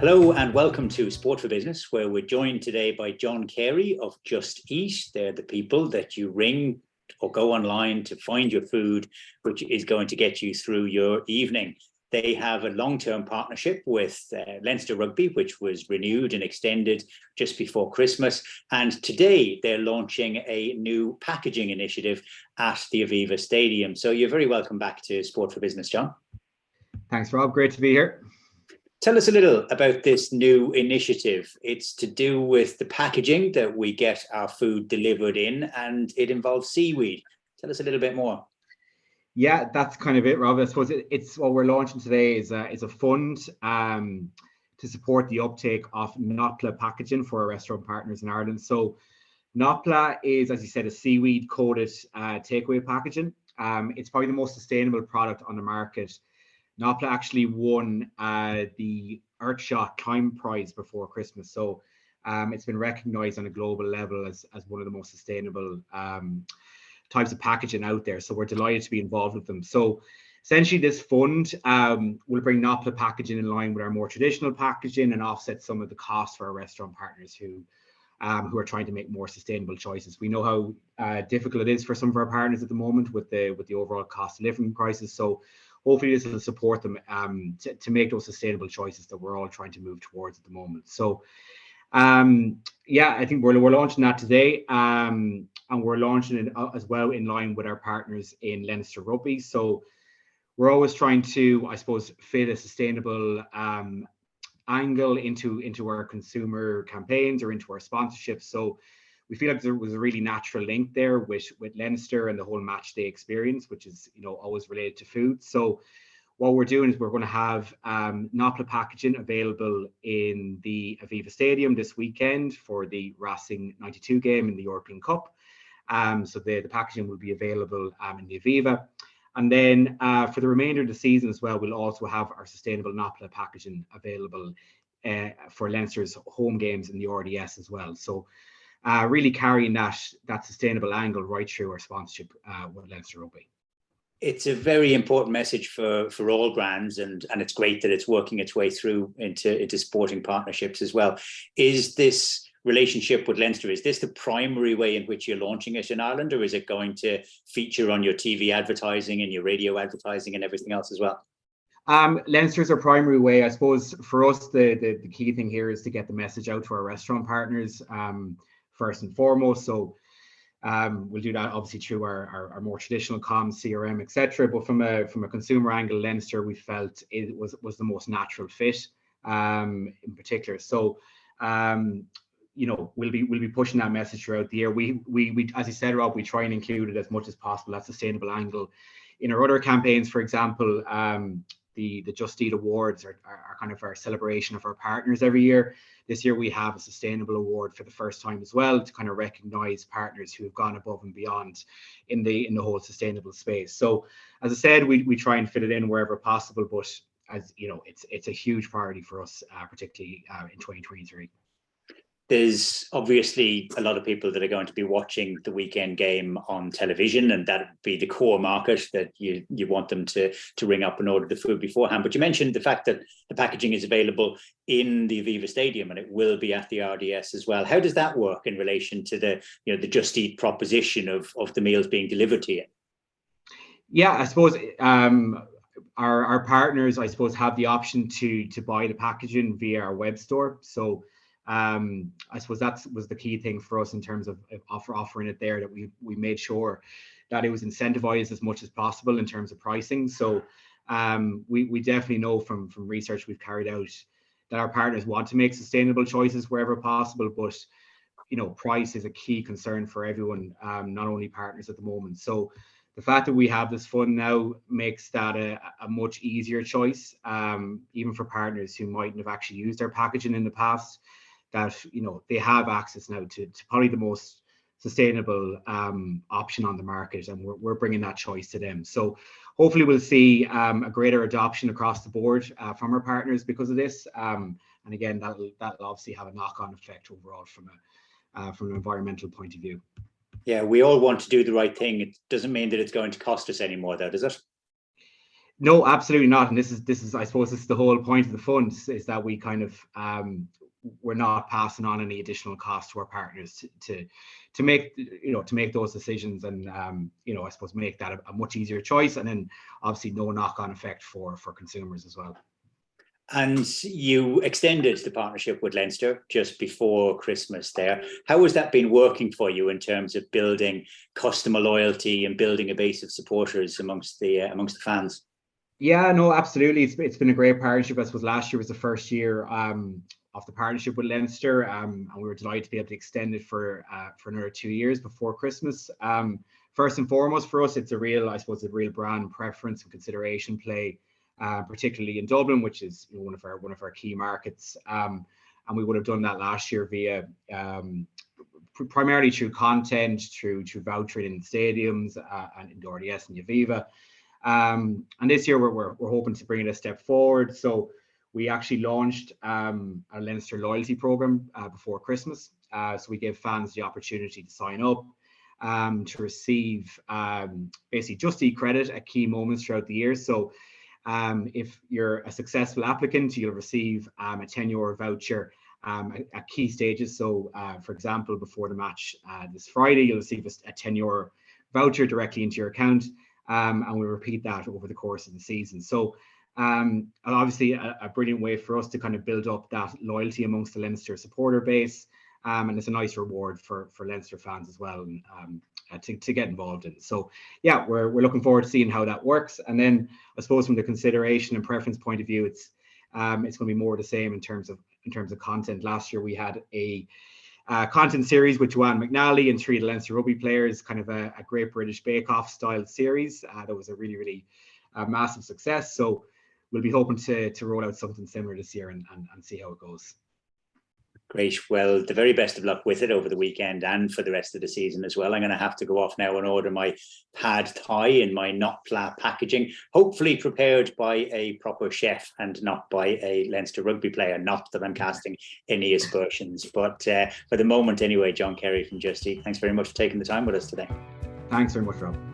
Hello and welcome to Sport for Business, where we're joined today by John Carey of Just Eat. They're the people that you ring or go online to find your food, which is going to get you through your evening. They have a long-term partnership with Leinster Rugby, which was renewed and extended just before Christmas. And today they're launching a new packaging initiative at the Aviva Stadium. So you're very welcome back to Sport for Business, John. Thanks, Rob. Great to be here. Tell us a little about this new initiative. It's to do with the packaging that we get our food delivered in, and it involves seaweed. Tell us a little bit more. Yeah, that's kind of it, Rob. I suppose it's what we're launching today is a fund to support the uptake of Nopla packaging for our restaurant partners in Ireland. So Nopla is, as you said, a seaweed-coated takeaway packaging. It's probably the most sustainable product on the market. Nopla actually won the Earthshot Climate Prize before Christmas. So it's been recognised on a global level as one of the most sustainable types of packaging out there. So we're delighted to be involved with them. So essentially this fund will bring Nopla packaging in line with our more traditional packaging and offset some of the costs for our restaurant partners who are trying to make more sustainable choices. We know how difficult it is for some of our partners at the moment with the overall cost of living crisis. So hopefully this will support them to make those sustainable choices that we're all trying to move towards at the moment. So yeah, I think we're launching that today, and we're launching it as well in line with our partners in Leinster Rugby. So we're always trying to, I suppose, fit a sustainable angle into our consumer campaigns or into our sponsorships. So we feel like there was a really natural link there with Leinster and the whole match day experience, which is always related to food. So what we're doing is we're going to have Nopla packaging available in the Aviva Stadium this weekend for the Racing 92 game in the European Cup. So the packaging will be available in the Aviva. And then for the remainder of the season as well, we'll also have our sustainable Nopla packaging available for Leinster's home games in the RDS as well. So really carrying that sustainable angle right through our sponsorship with Leinster Rugby. It's a very important message for all brands, and it's great that it's working its way through into sporting partnerships as well. Is this relationship with Leinster, is this the primary way in which you're launching it in Ireland, or is it going to feature on your TV advertising and your radio advertising and everything else as well? Leinster's our primary way. I suppose for us, the key thing here is to get the message out to our restaurant partners first and foremost. So we'll do that obviously through our more traditional comms, CRM, etc. But from a consumer angle, Leinster, we felt it was the most natural fit in particular. So we'll be pushing that message throughout the year. We as you said, Rob, we try and include it as much as possible, that sustainable angle in our other campaigns. For example, the Just Eat Awards are kind of our celebration of our partners every year. This year we have a sustainable award for the first time as well to kind of recognize partners who have gone above and beyond in the whole sustainable space. So as I said, we try and fit it in wherever possible, but as you know, it's a huge priority for us, particularly in 2023. There's obviously a lot of people that are going to be watching the weekend game on television, and that would be the core market that you want them to ring up and order the food beforehand. But you mentioned the fact that the packaging is available in the Aviva Stadium and it will be at the RDS as well. How does that work in relation to the Just Eat proposition of the meals being delivered to you? Yeah, I suppose our partners, I suppose, have the option to buy the packaging via our web store. So I suppose that was the key thing for us in terms of offering it there, that we made sure that it was incentivized as much as possible in terms of pricing. So we definitely know from research we've carried out that our partners want to make sustainable choices wherever possible, but price is a key concern for everyone, not only partners at the moment. So the fact that we have this fund now makes that a much easier choice, even for partners who mightn't have actually used our packaging in the past, that they have access now to probably the most sustainable option on the market, and we're bringing that choice to them. So hopefully we'll see a greater adoption across the board from our partners because of this, and again that'll obviously have a knock-on effect overall from an environmental point of view. Yeah, we all want to do the right thing. It doesn't mean that it's going to cost us anymore, though, does it? No, absolutely not. And this is I suppose this is the whole point of the fund, is that we kind of we're not passing on any additional cost to our partners to make to make those decisions, and I suppose make that a much easier choice, and then obviously no knock-on effect for consumers as well. And you extended the partnership with Leinster just before Christmas there. How has that been working for you in terms of building customer loyalty and building a base of supporters amongst the fans? Yeah, no, absolutely. It's been a great partnership. I suppose last year was the first year of the partnership with Leinster, and we were delighted to be able to extend it for another 2 years before Christmas. First and foremost for us, it's a real brand preference and consideration play, particularly in Dublin, which is one of our key markets. And we would have done that last year via primarily through content, through vouchering in stadiums and in the RDS and Aviva. And this year we're hoping to bring it a step forward. So we actually launched a Leinster loyalty program before Christmas. So we gave fans the opportunity to sign up, to receive basically Just Eat credit at key moments throughout the year. So if you're a successful applicant, you'll receive a €10 voucher at key stages. So for example, before the match this Friday, you'll receive a €10 voucher directly into your account. And we'll repeat that over the course of the season. So obviously a brilliant way for us to kind of build up that loyalty amongst the Leinster supporter base. And it's a nice reward for Leinster fans as well, to get involved in. So yeah, we're looking forward to seeing how that works. And then I suppose from the consideration and preference point of view, it's going to be more the same in terms of content. Last year we had a content series with Joanne McNally and 3 of the Leinster Rugby players, kind of a Great British Bake Off style series. That was a really massive success. So we'll be hoping to roll out something similar this year and see how it goes. Great. Well, the very best of luck with it over the weekend and for the rest of the season as well. I'm going to have to go off now and order my pad thai in my not pla packaging, hopefully prepared by a proper chef and not by a Leinster Rugby player. Not that I'm casting any aspersions, but for the moment anyway, John Carey from Just Eat, thanks very much for taking the time with us today. Thanks very much, Rob.